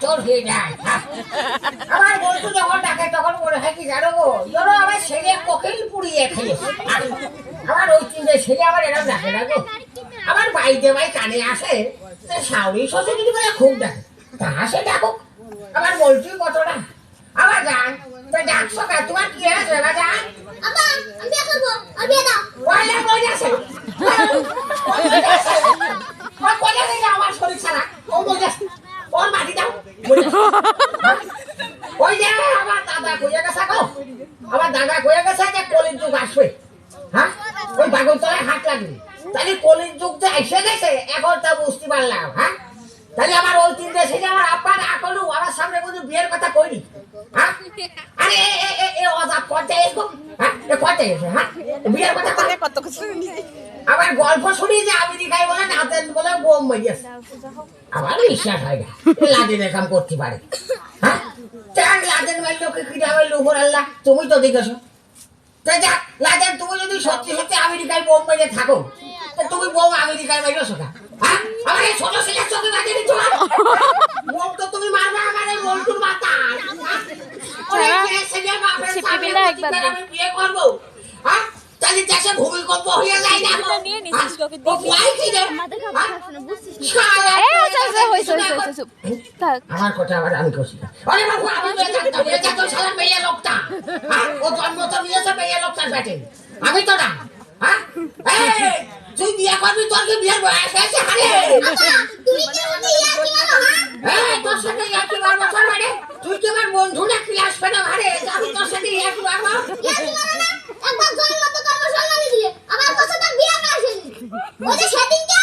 তোর হয়ে যায় আমার বন্ধু যখন ডাকে তখন মনে হয় কি জানো গো ধরো আমার ছেলে কোকিল পুড়িয়ে খেয়েছে আমার ওই চিন্তা ছেলে আমার এরকম ডাকে না গো আমার বাড়িতে ভাই কানে আসে শাউরি শ্বশুরি করে খুব ডাকে তা সে ডাকো আমার বলছি কতটা আবার যান তো ডাকছো কা তোমার কি আছে বা যান আব্বা আমি বিয়ে করব আর বিয়ে দাও বলে বলে আছে বলে দিলে আমার শরীর ছাড়া ও বলে ওর মাটি দাও ওই যে আমার দাদা কইয়া গেছে গো আমার দাদা কইয়া গেছে যে কলির যুগ আসবে হ্যাঁ ওই বাগলতলায় হাত লাগবে তাহলে কলির যুগ যে এসে গেছে এখন তা বুঝতে পারলাম হ্যাঁ তাহলে আমার ওই তিন দেশে যে আমার আব্বা না করলু আমার সামনে কোনো বিয়ের কথা কইনি হ্যাঁ আরে এ অজাব করতে এসো হ্যাঁ এ করতে এসো হ্যাঁ বিয়ের কথা করে কত কিছু আবার গল্প শুনি যে আমেরিকায় বলে নাতেন বলে বোম মারিয়েছে আমার বিশ্বাস হয় না লাদেনের কাম করতে পারে হ্যাঁ চার লাদেন মারলো কি কিনা মারলো উপর আল্লাহ তুমি তো দেখেছো তাই যাক লাদেন তুমি যদি সত্যি সত্যি আমেরিকায় বোম মেরে থাকো তা তুমি বোম আমেরিকায় মারিয়েছো না হ্যাঁ আমার এই ছোট ছেলের চোখে বাজিয়ে দিচ্ছ বোম তো তুমি মারবে আমার এই মন্টুর মাথায় আমি বিয়ে করবো হ্যাঁ তাহলে দেশে ভূমিকম্প হয়ে যায় না আমার কথা আবার আমি করছি আরে বাবু আমি জানতাম এটা তো শালা মেয়ে লোকটা ও জন্ম তো নিয়েছে মেয়ে লোকটার ব্যাটে আমি তো না হ্যাঁ তুই বিয়ে করবি তোর কি বিয়ের বয়স হয়েছে আরে তুমি কি ওকে ইয়াকি মারো হ্যাঁ তোর সাথে ইয়াকি মারবো তোর মানে তুই কি আমার বন্ধু না ক্লাস ফেলে মারে আমি তোর সাথে ইয়াকি মারবো ইয়াকি মারো না একবার জল মত করব সঙ্গে দিলে আমার কাছে তো বিয়ে না আসেনি ওই যে সেদিনকে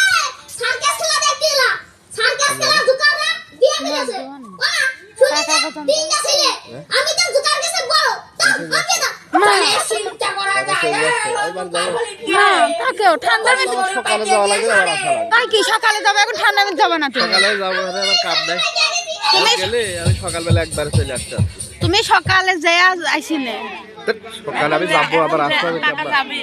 সার্কাস খেলা দেখতে এলাম সার্কাস খেলা দোকানে বিয়ে করেছে ওরা শুনে তিনটা ছেলে আমি তো দোকান কাছে বড় তা আমি না মানে চিন্তা করা যায় না তাকেও ঠান্ডার মধ্যে সকালে যাওয়া লাগে আবার আসা লাগে তাই কি সকালে যাবে এখন ঠান্ডার মধ্যে যাবে না তো সকালে যাবো আবার কাপ দেয় গেলে আমি সকালবেলা একবার চলে আসতাম তুমি সকালে যেয়া আইছিনে সকালে আমি যাবো আবার আসতে হবে টাকা যাবে